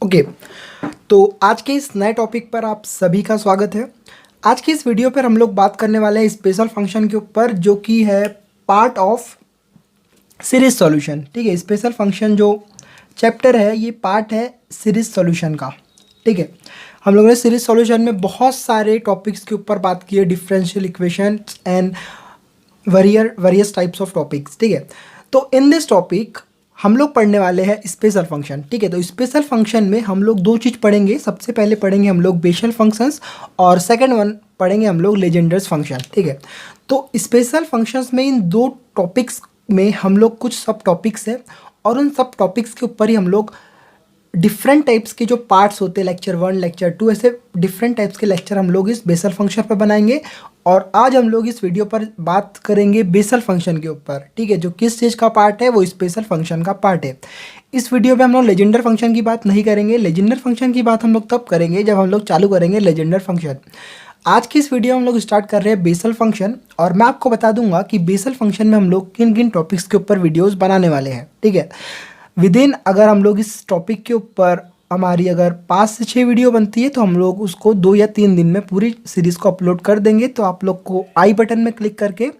Okay, तो आज के इस नए टॉपिक पर आप सभी का स्वागत है। आज की इस वीडियो पर हम लोग बात करने वाले हैं स्पेशल फंक्शन के ऊपर, जो कि है पार्ट ऑफ सीरीज सॉल्यूशन। ठीक है, स्पेशल फंक्शन जो चैप्टर है ये पार्ट है सीरीज सॉल्यूशन का। ठीक है, हम लोगों ने सीरीज सॉल्यूशन में बहुत सारे टॉपिक्स के ऊपर बात की है, differential equation and various types of topics. ठीक है, तो इन दिस टॉपिक हम लोग पढ़ने वाले हैं स्पेशल फंक्शन। ठीक है, तो स्पेशल फंक्शन में हम लोग दो चीज़ पढ़ेंगे। सबसे पहले पढ़ेंगे हम लोग बेशेल फंक्शंस और सेकंड वन पढ़ेंगे हम लोग लेजेंडर्स फंक्शन। ठीक है, तो स्पेशल फंक्शंस में इन दो टॉपिक्स में हम लोग कुछ सब टॉपिक्स हैं और उन सब टॉपिक्स के ऊपर ही हम लोग डिफरेंट टाइप्स के जो पार्ट्स होते हैं, लेक्चर 1 लेक्चर 2, ऐसे डिफरेंट टाइप्स के लेक्चर हम लोग इस बेसल फंक्शन पर बनाएंगे। और आज हम लोग इस वीडियो पर बात करेंगे बेसल फंक्शन के ऊपर। ठीक है, जो किस चीज़ का पार्ट है वो स्पेशल फंक्शन का पार्ट है। इस वीडियो पे हम लोग लेजेंडर फंक्शन की बात नहीं करेंगे। लेजेंडर फंक्शन की बात हम लोग तब करेंगे जब हम लोग चालू करेंगे लेजेंडर फंक्शन। आज की इस वीडियो में हम लोग स्टार्ट कर रहे हैं बेसल फंक्शन, और मैं आपको बता दूंगा कि बेसल फंक्शन में हम लोग किन किन टॉपिक्स के ऊपर वीडियोज़ बनाने वाले हैं। ठीक है, विदिन अगर हम लोग इस टॉपिक के ऊपर हमारी अगर 5 से 6 वीडियो बनती है तो हम लोग उसको 2 या 3 दिन में पूरी सीरीज़ को अपलोड कर देंगे। तो आप लोग को आई बटन में क्लिक करके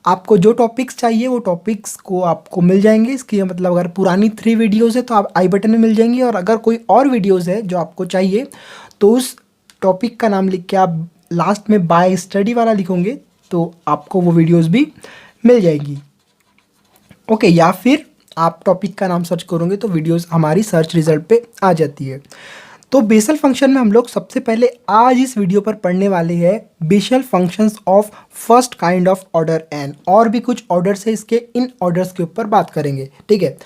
आपको जो टॉपिक्स चाहिए वो टॉपिक्स को आपको मिल जाएंगे। इसकी मतलब अगर पुरानी 3 वीडियोज़ है तो आप आई बटन में मिल जाएंगी, और अगर कोई और वीडियोज़ है जो आपको चाहिए तो उस टॉपिक का नाम लिख के आप लास्ट में बाय स्टडी वाला लिखोगे तो आपको वो वीडियोज़ भी मिल जाएगी। ओके, या फिर आप टॉपिक का नाम सर्च करोगे तो वीडियोस हमारी सर्च रिजल्ट पे आ जाती है। तो बेसल फंक्शन में हम लोग सबसे पहले आज इस वीडियो पर पढ़ने वाले हैं Bessel functions of first kind of order n, और भी कुछ ऑर्डर्स है इसके, इन ऑर्डर्स के ऊपर बात करेंगे। ठीक है,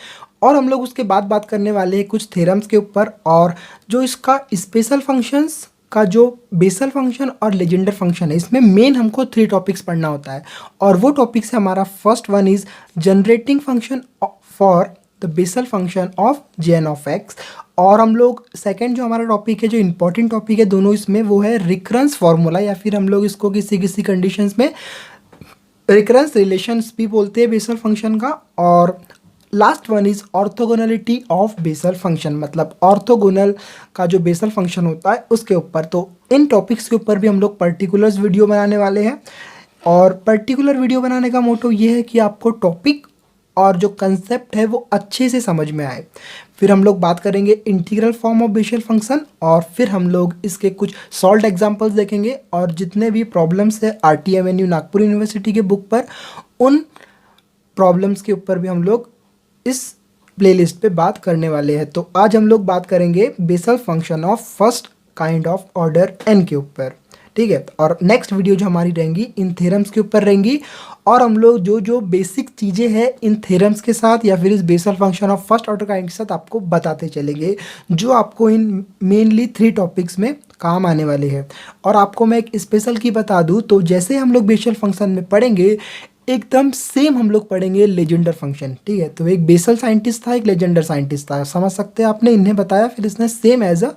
और हम लोग उसके बाद बात करने वाले हैं कुछ थ्योरम्स के ऊपर, और जो इसका स्पेशल फंक्शंस का जो बेसल फंक्शन और लेजेंडर फंक्शन है इसमें मेन हमको 3 टॉपिक्स पढ़ना होता है। और वो टॉपिक्स है हमारा first one is generating function for the basal function of jn of x, और हम लोग सेकंड जो हमारा टॉपिक है, जो इंपॉर्टेंट टॉपिक है दोनों इसमें, वो है रिकरेंस फार्मूला, या फिर हम लोग इसको किसी किसी कंडीशंस में रिकरेंस रिलेशंस भी बोलते हैं बेसल फंक्शन का। और last one is orthogonality of Bessel function, मतलब ऑर्थोगोनल का जो बेसल फंक्शन होता है उसके ऊपर। तो इन टॉपिक्स के ऊपर भी हम लोग पर्टिकुलर्स वीडियो बनाने वाले हैं, और पर्टिकुलर वीडियो बनाने का मोटो ये है कि आपको टॉपिक और जो कंसेप्ट है वो अच्छे से समझ में आए। फिर हम लोग बात करेंगे integral form of Bessel function, और फिर हम लोग इसके कुछ सॉल्व एग्जांपल्स देखेंगे, और जितने भी प्रॉब्लम्स है RTMNU नागपुर यूनिवर्सिटी के बुक पर, उन प्रॉब्लम्स के ऊपर भी हम लोग इस प्लेलिस्ट पे बात करने वाले हैं। तो आज हम लोग बात करेंगे Bessel function of first kind of order n के ऊपर। ठीक है, और नेक्स्ट वीडियो जो हमारी रहेंगी इन थ्योरम्स के ऊपर रहेंगी, और हम लोग जो जो बेसिक चीज़ें हैं इन थ्योरम्स के साथ या फिर इस basal function of first order kind के साथ आपको बताते चलेंगे, जो आपको इन मेनली 3 टॉपिक्स में काम आने वाले हैं। और आपको मैं एक स्पेशल की बता दूं, तो जैसे हम लोग बेसल फंक्शन में पढ़ेंगे एकदम सेम हम लोग पढ़ेंगे लेजेंडर फंक्शन। ठीक है, तो एक बेसल साइंटिस्ट था, एक लेजेंडर साइंटिस्ट था, समझ सकते हैं आपने, इन्हें बताया फिर इसने सेम एज अ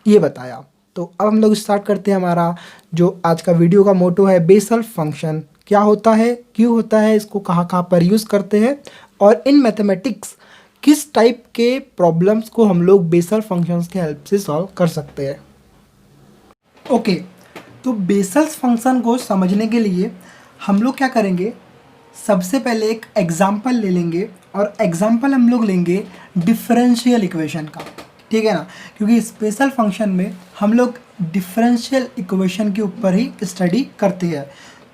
ये बताया। तो अब हम लोग स्टार्ट करते हैं। हमारा जो आज का वीडियो का मोटो है बेसल फंक्शन क्या होता है, क्यों होता है, इसको कहाँ कहाँ पर यूज़ करते हैं, और इन मैथमेटिक्स किस टाइप के प्रॉब्लम्स को हम लोग बेसल फंक्शंस के हेल्प से सॉल्व कर सकते हैं। ओके, तो बेसल फंक्शन को समझने के लिए हम लोग क्या करेंगे, सबसे पहले एक एग्जाम्पल ले लेंगे, और एग्जाम्पल हम लोग लेंगे डिफरेंशियल इक्वेशन का। ठीक है ना, क्योंकि स्पेशल फंक्शन में हम लोग डिफरेंशियल इक्वेशन के ऊपर ही स्टडी करते हैं।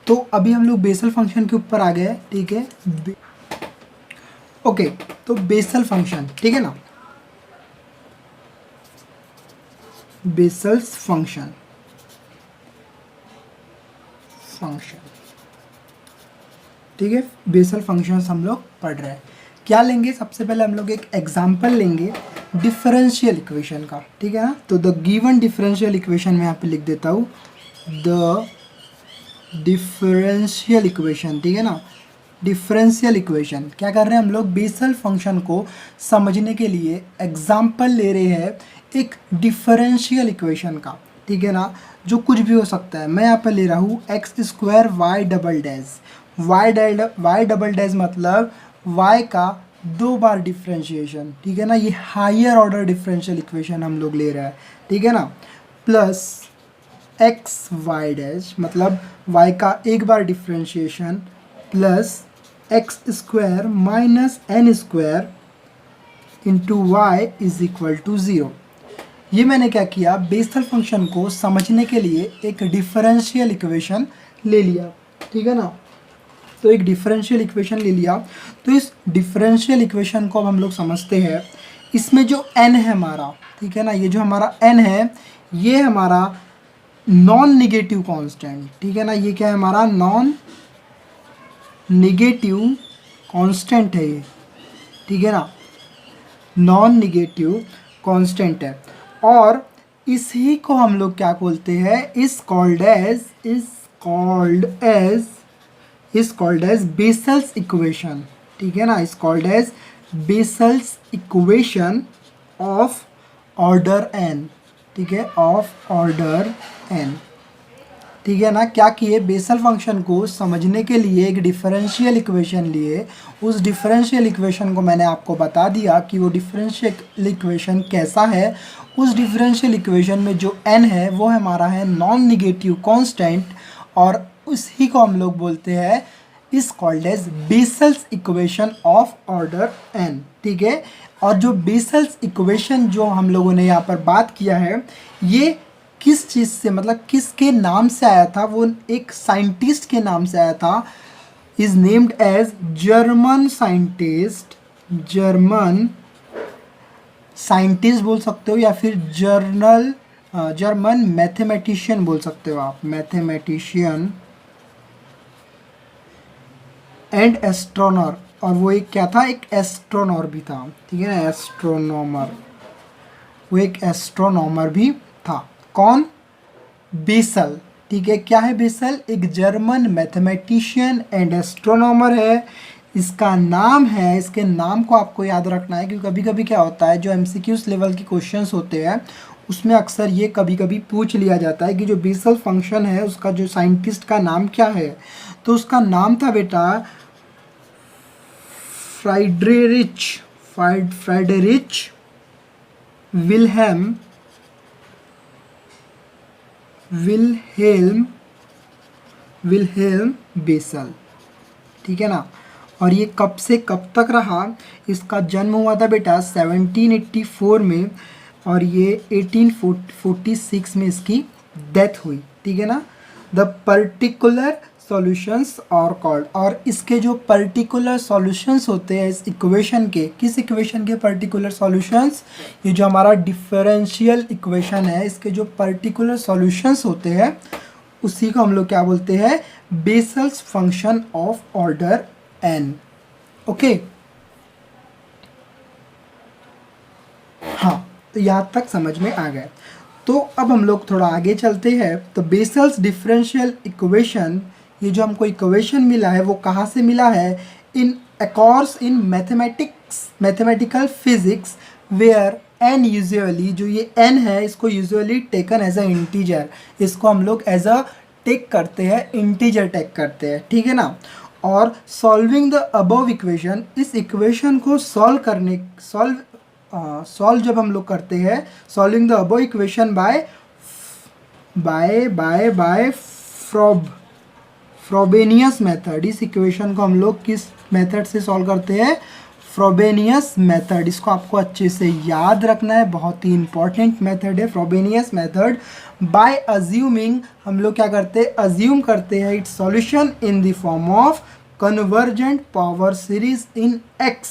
तो अभी हम लोग बेसल फंक्शन के ऊपर आ गए। ठीक है, ओके, तो बेसल फंक्शन, ठीक है ना, बेसल्स फंक्शन ठीक है, बेसल फंक्शंस हम लोग पढ़ रहे हैं। क्या लेंगे, सबसे पहले हम लोग एक एग्जाम्पल लेंगे डिफरेंशियल इक्वेशन का। ठीक है ना, तो द गिवन डिफरेंशियल इक्वेशन में यहाँ पे लिख देता हूँ द डिफरेंशियल इक्वेशन। ठीक है ना, डिफरेंशियल इक्वेशन क्या कर रहे हैं हम लोग, बेसल फंक्शन को समझने के लिए एग्जाम्पल ले रहे हैं एक डिफरेंशियल इक्वेशन का। ठीक है ना, जो कुछ भी हो सकता है। मैं यहाँ पर ले रहा हूँ x² y double dash, y double dash मतलब y का दो बार डिफ्रेंशिएशन, ठीक है ना, ये हायर ऑर्डर डिफरेंशियल इक्वेशन हम लोग ले रहे हैं, ठीक है ना, प्लस एक्स वाई डैश मतलब y का एक बार differentiation plus x square minus n square into y is equal to zero. ये मैंने क्या किया, बेसल फंक्शन को समझने के लिए एक डिफरेंशियल इक्वेशन ले लिया, ठीक है ना। तो एक डिफरेंशियल इक्वेशन ले लिया, तो इस डिफरेंशियल इक्वेशन को अब हम लोग समझते हैं। इसमें जो n है हमारा, ठीक है ना, ये जो हमारा n है ये हमारा नॉन निगेटिव कांस्टेंट, ठीक है ना, ये क्या है हमारा नॉन निगेटिव कांस्टेंट है ये, ठीक है ना, नॉन निगेटिव कांस्टेंट है। और इसी को हम लोग क्या बोलते हैं, is called as Bessel's equation, ठीक है ना, is called as Bessel's equation of order n, ठीक है, ऑफ ऑर्डर n, ठीक है ना। क्या किए, बेसल फंक्शन को समझने के लिए एक डिफरेंशियल इक्वेशन लिए। उस डिफरेंशियल इक्वेशन को मैंने आपको बता दिया कि वो डिफरेंशियल इक्वेशन कैसा है। उस डिफरेंशियल इक्वेशन में जो n है वो हमारा है नॉन निगेटिव कांस्टेंट, और उसी को हम लोग बोलते हैं is called as Bessel's equation of order n, ठीक है। और जो बेसल्स इक्वेशन जो हम लोगों ने यहाँ पर बात किया है, ये किस चीज़ से मतलब किसके नाम से आया था, वो एक साइंटिस्ट के नाम से आया था, is named as German scientist बोल सकते हो, या फिर जर्मन मैथमेटिशियन बोल सकते हो आप, मैथमेटिशियन एंड एस्ट्रोनॉमर। और वो एक क्या था, एक एस्ट्रोनॉमर भी था, ठीक है ना, एस्ट्रोनॉमर, वो एक एस्ट्रोनॉमर भी था। कौन, बेसल, ठीक है। क्या है बेसल, एक जर्मन मैथमेटिशियन एंड एस्ट्रोनॉमर है। इसका नाम है, इसके नाम को आपको याद रखना है, क्योंकि कभी कभी क्या होता है जो एमसीक्यूज लेवल के क्वेश्चंस होते हैं उसमें अक्सर ये कभी कभी पूछ लिया जाता है कि जो बेसल फंक्शन है उसका जो साइंटिस्ट का नाम क्या है। तो उसका नाम था बेटा फ्राइडरिच विल्हेल्म बेसल, ठीक है ना। और ये कब से कब तक रहा, इसका जन्म हुआ था बेटा 1784 में, और ये 1846 में इसकी डेथ हुई, ठीक है ना। द पर्टिकुलर सॉल्यूशंस और कॉल्ड, और इसके जो पर्टिकुलर सॉल्यूशंस होते हैं इस इक्वेशन के, किस इक्वेशन के पर्टिकुलर सॉल्यूशंस, ये जो हमारा डिफरेंशियल इक्वेशन है इसके जो पर्टिकुलर सॉल्यूशंस होते हैं उसी को हम लोग क्या बोलते हैं, vessels function of order n, okay. हाँ, तो यहाँ तक समझ में आ गए। तो अब हम लोग थोड़ा आगे चलते हैं। तो बेसल्स डिफरेंशियल इक्वेशन, ये जो हमको इक्वेशन मिला है वो कहाँ से मिला है, in a course in mathematical physics where n usually, जो ये n है इसको usually taken as a integer, इसको हम लोग एज अ टेक करते हैं, इंटीजर टेक करते हैं, ठीक है ना। और सॉल्विंग द अबव इक्वेशन, इस इक्वेशन को सॉल्व जब हम लोग करते हैं, solving the above equation by Frobenius method, इस इक्वेशन को हम लोग किस मेथड से सॉल्व करते हैं, फ्रोबेनियस मेथड। इसको आपको अच्छे से याद रखना है, बहुत ही इंपॉर्टेंट मेथड है फ्रोबेनियस मेथड। बाय अज्यूमिंग, हम लोग क्या करते हैं, अज्यूम करते हैं it's solution in the form of convergent power series in x,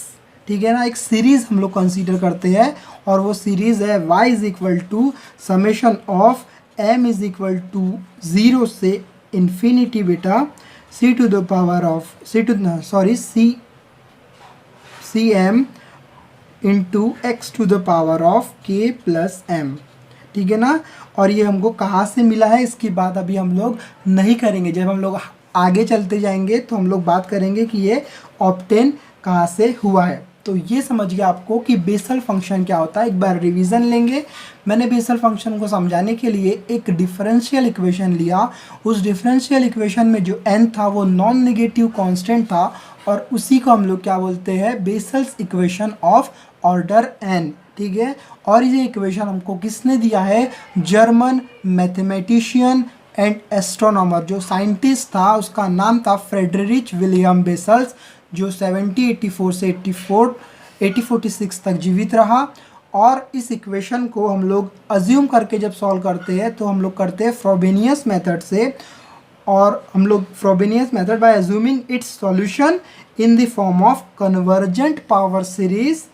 ठीक है ना। एक सीरीज हम लोग कंसीडर करते हैं और वो सीरीज है y is equal to summation of m is equal to 0 से इन्फिनिटी बेटा c to the power of cm into x to the power of k plus m, ठीक है ना। और ये हमको कहाँ से मिला है इसकी बात अभी हम लोग नहीं करेंगे, जब हम लोग आगे चलते जाएंगे तो हम लोग बात करेंगे कि ये ऑब्टेन कहाँ से हुआ है। तो ये समझ गया आपको कि बेसल फंक्शन क्या होता है। एक बार रिवीजन लेंगे। मैंने बेसल फंक्शन को समझाने के लिए एक डिफरेंशियल इक्वेशन लिया। उस डिफरेंशियल इक्वेशन में जो n था वो नॉन नेगेटिव कांस्टेंट था और उसी को हम लोग क्या बोलते हैं, vessels equation of order n। ठीक है, और ये इक्वेशन हमको किसने दिया है, जर्मन मैथमेटिशियन एंड एस्ट्रोनॉमर, जो साइंटिस्ट था उसका नाम था फ्रेडरिच विलियम बेसल्स, जो 1784 से 1846 तक जीवित रहा। और इस इक्वेशन को हम लोग अज्यूम करके जब सॉल्व करते हैं तो हम लोग करते हैं फ्रोबेनियस मेथड से, और हम लोग Frobenius method by assuming its solution in the form of convergent power series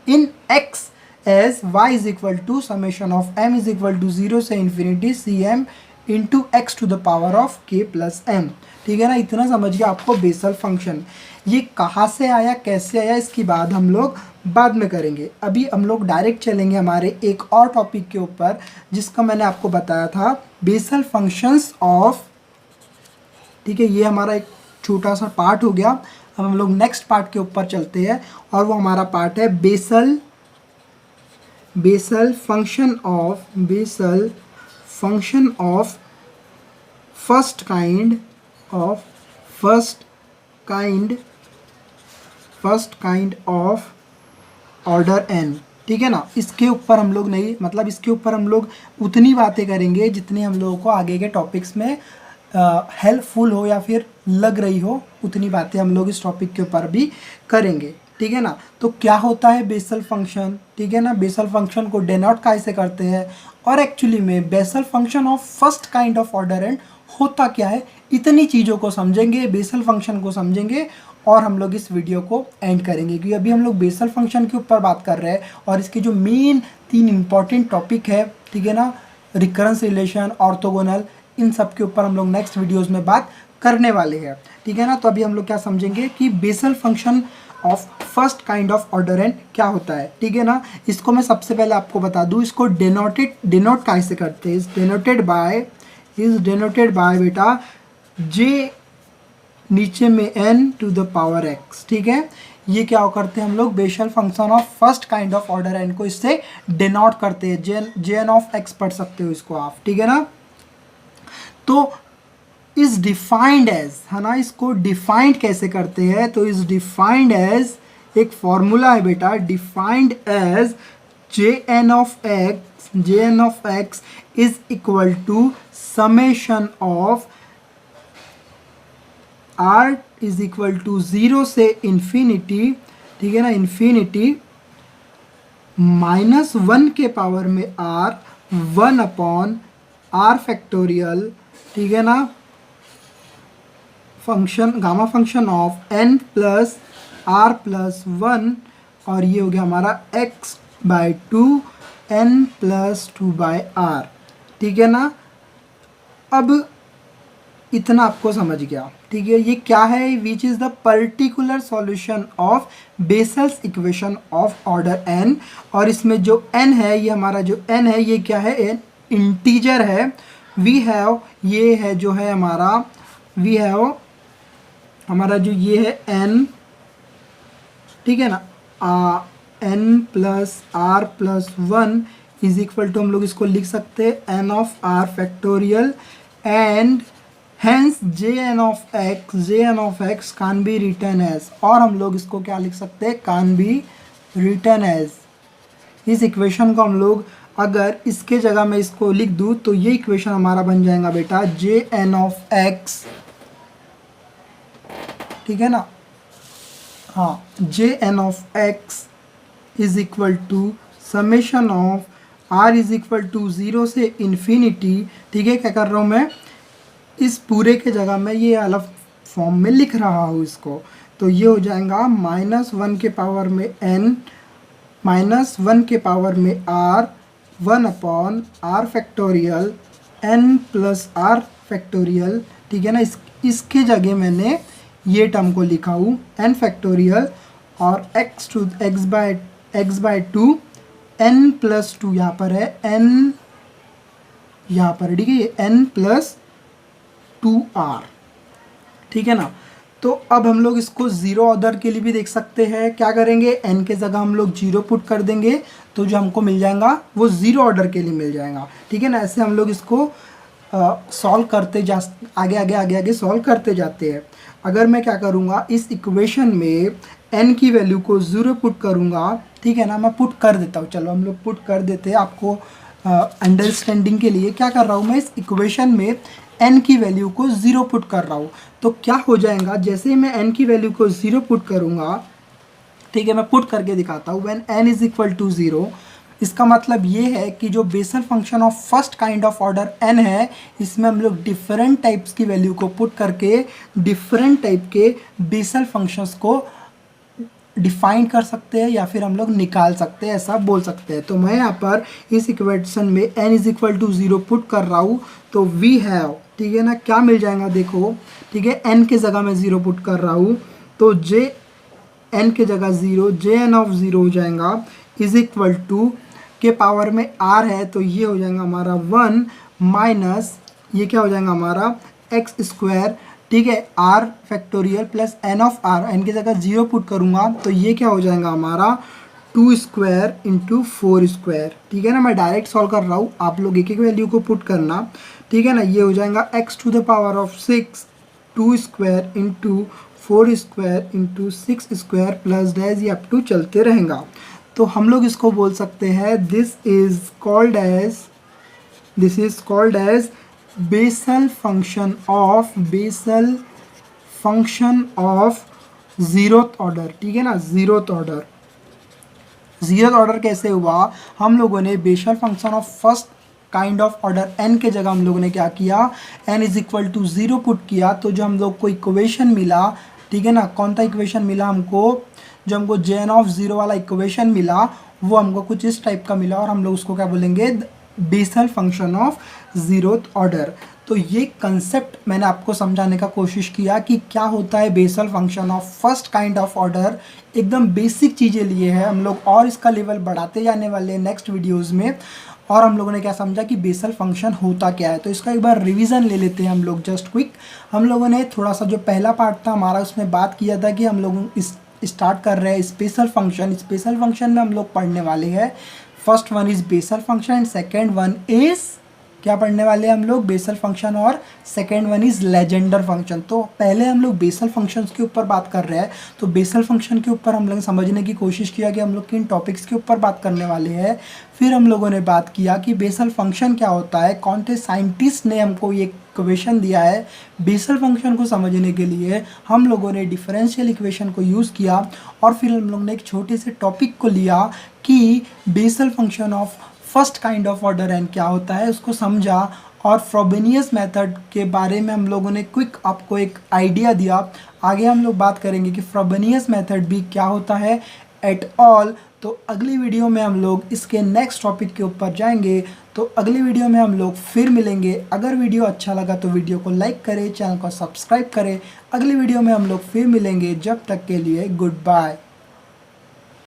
in x as y is equal to summation of m is equal to 0 से infinity cm into x to the power of k plus m। ठीक है ना, इतना समझिए आपको Bessel function. ये कहाँ से आया, कैसे आया, इसकी बात हम लोग बाद में करेंगे। अभी हम लोग डायरेक्ट चलेंगे हमारे एक और टॉपिक के ऊपर जिसका मैंने आपको बताया था, बेसल फंक्शंस ऑफ। ठीक है, ये हमारा एक छोटा सा पार्ट हो गया। अब हम लोग नेक्स्ट पार्ट के ऊपर चलते हैं और वो हमारा पार्ट है basal function of first kind of order n। ठीक है ना, इसके ऊपर हम लोग नहीं, मतलब इसके ऊपर हम लोग उतनी बातें करेंगे जितनी हम लोगों को आगे के टॉपिक्स में हेल्पफुल हो या फिर लग रही हो, उतनी बातें हम लोग इस टॉपिक के ऊपर भी करेंगे। ठीक है ना, तो क्या होता है बेसल फंक्शन। ठीक है ना, बेसल फंक्शन को डेनोट कैसे करते हैं, और एक्चुअली में basal function of first kind of order and होता क्या है, इतनी चीज़ों को समझेंगे, बेसल फंक्शन को समझेंगे, और हम लोग इस वीडियो को एंड करेंगे। क्योंकि अभी हम लोग बेसल फंक्शन के ऊपर बात कर रहे हैं और इसके जो मेन 3 इंपॉर्टेंट टॉपिक है, ठीक है ना, रिकरेंस रिलेशन, ऑर्थोगोनल, इन सब के ऊपर हम लोग नेक्स्ट वीडियोस में बात करने वाले हैं। ठीक है ना, तो अभी हम लोग क्या समझेंगे कि Bessel function of first kind of order and क्या होता है। ठीक है ना, इसको मैं सबसे पहले आपको बता दूं, इसको डिनोट कैसे करते हैं। इज डिनोटेड बाय बेटा j नीचे में n to the power x। ठीक है, ये क्या करते हैं हम लोग, Bessel function of first kind of order n को इससे डिनोट करते हैं। jn ऑफ x पढ़ सकते हो इसको आप। ठीक है ना, तो इज डिफाइंड एज, है ना, इसको डिफाइंड कैसे करते हैं, तो इज डिफाइंड एज, एक फॉर्मूला है बेटा, defined as jn of x is equal to summation of r is equal to 0 से इन्फिनिटी। ठीक है ना, इन्फिनिटी -1 के पावर में r 1 अपॉन r फैक्टोरियल। ठीक है ना, function gamma function of n plus r plus 1, और ये हो गया हमारा x/2 n प्लस 2/r। ठीक है ना, अब इतना आपको समझ गया। ठीक है, ये क्या है, which is the particular solution of vessels equation of order n। और इसमें जो n है, ये हमारा जो n है, ये क्या है, n इंटीजर है। वी हैव, ये है जो है हमारा, वी हैव हमारा जो ये है n। ठीक है ना, n plus r plus 1 is equal to, हम लोग इसको लिख सकते हैं n of r factorial, and hence jn of x can be written as, और हम लोग इसको क्या लिख सकते हैं, कैन बी रिटन एज। इस इक्वेशन को हम लोग अगर इसके जगह में इसको लिख दूँ तो ये इक्वेशन हमारा बन जाएगा बेटा jn ऑफ x। ठीक है ना, हाँ, jn of x is equal to summation of r is equal to 0 से इन्फिनिटी। ठीक है, क्या कर रहा हूँ मैं, इस पूरे के जगह में ये अलग फॉर्म में लिख रहा हूँ इसको, तो ये हो जाएगा -1 के पावर में n, -1 के पावर में r, 1 upon r factorial n plus r factorial. ठीक है ना, इसके जगह मैंने ये टर्म को लिखा हूँ n फैक्टोरियल, और x/2 n प्लस 2 यहाँ पर है, n यहाँ पर, ठीक है, ये n प्लस 2r। ठीक है ना, तो अब हम लोग इसको ज़ीरो ऑर्डर के लिए भी देख सकते हैं। क्या करेंगे, n के जगह हम लोग 0 पुट कर देंगे, तो जो हमको मिल जाएगा वो ज़ीरो ऑर्डर के लिए मिल जाएगा। ठीक है ना, ऐसे हम लोग इसको सॉल्व करते जा आगे आगे आगे आगे सॉल्व करते जाते हैं। अगर मैं क्या करूँगा, इस इक्वेशन में n की वैल्यू को 0 पुट करूँगा, ठीक है ना, मैं पुट कर देता हूँ, चलो हम लोग पुट कर देते हैं आपको अंडरस्टैंडिंग के लिए। क्या कर रहा हूँ मैं, इस इक्वेशन में n की वैल्यू को 0 पुट कर रहा हूँ। तो क्या हो जाएगा, जैसे ही मैं n की वैल्यू को 0 पुट करूँगा, ठीक है, मैं पुट करके दिखाता हूँ, when n is equal to 0, इसका मतलब ये है कि जो Bessel function of first kind of order n है, इसमें हम लोग डिफरेंट टाइप्स की वैल्यू को पुट करके डिफरेंट टाइप के बेसल फंक्शंस को डिफाइन कर सकते हैं या फिर हम लोग निकाल सकते हैं, ऐसा बोल सकते हैं। तो मैं यहाँ पर इस इक्वेशन में n is equal to 0 put कर रहा हूँ, तो वी हैव, ठीक है ना, क्या मिल जाएगा देखो, ठीक है, n के जगह मैं 0 पुट कर रहा हूँ, तो j n के जगह 0, jn ऑफ 0 हो जाएगा, इज इक्वल टू के पावर में r है, तो ये हो जाएगा हमारा 1 माइनस ये क्या हो जाएगा हमारा एक्स स्क्वायर, ठीक है, r factorial plus n of r, n की जगह 0 पुट करूँगा तो ये क्या हो जाएगा हमारा 2 स्क्वायर इंटू 4 स्क्वायर, ठीक है ना। मैं डायरेक्ट सॉल्व कर रहा हूँ, आप लोग एक एक वैल्यू को पुट करना, ठीक है ना। ये हो जाएगा x to the power of 6 2 square into 4 square into 6 square plus dash, ये अप टू चलते रहेगा। तो हम लोग इसको बोल सकते हैं this is called as Bessel function of zeroth order, ठीक है ना। जीरोथ ऑर्डर कैसे हुआ, हम लोगों ने Bessel function of first kind of order n के जगह हम लोगों ने क्या किया, n is equal to 0 put किया, तो जो हम लोग को इक्वेशन मिला, ठीक है ना, कौन सा इक्वेशन मिला हमको, जो हमको jn ऑफ 0 वाला इक्वेशन मिला, वो हमको कुछ इस टाइप का मिला और हम लोग उसको क्या बोलेंगे, basal function of zeroth order. तो ये कंसेप्ट मैंने आपको समझाने का कोशिश किया कि क्या होता है basal function of first kind of order. एकदम बेसिक चीज़ें लिए हैं हम लोग और इसका लेवल बढ़ाते जाने वाले हैं नेक्स्ट वीडियोस में। और हम लोगों ने क्या समझा कि बेसल फंक्शन होता क्या है, तो इसका एक बार रिवीजन ले लेते हैं हम लोग जस्ट क्विक। हम लोगों ने थोड़ा सा जो पहला पार्ट था हमारा, उसमें बात किया था कि हम लोग स्टार्ट कर रहे हैं स्पेशल फंक्शन में हम लोग पढ़ने वाले हैं, first one is Bessel function and second one is क्या पढ़ने वाले हैं हम लोग, बेसल फंक्शन, और second one is Legender function. तो पहले हम लोग बेसल फंक्शंस के ऊपर बात कर रहे हैं, तो बेसल फंक्शन के ऊपर हम लोग समझने की कोशिश किया कि हम लोग किन टॉपिक्स के ऊपर बात करने वाले हैं। फिर हम लोगों ने बात किया कि बेसल फंक्शन क्या होता है, कौन से साइंटिस्ट ने हमको ये इक्वेशन दिया है। बेसल फंक्शन को समझने के लिए हम लोगों ने डिफरेंशियल इक्वेशन को यूज़ किया और फिर हम लोग ने एक छोटे से टॉपिक को लिया कि Bessel function of first kind of order n क्या होता है, उसको समझा। और फ्रोबेनियस मेथड के बारे में हम लोगों ने क्विक आपको एक आइडिया दिया। आगे हम लोग बात करेंगे कि फ्रोबेनियस मेथड भी क्या होता है एट ऑल। तो अगली वीडियो में हम लोग इसके नेक्स्ट टॉपिक के ऊपर जाएंगे। तो अगली वीडियो में हम लोग फिर मिलेंगे। अगर वीडियो अच्छा लगा तो वीडियो को लाइक करें, चैनल को सब्सक्राइब करें। अगली वीडियो में हम लोग फिर मिलेंगे, जब तक के लिए गुड बाय।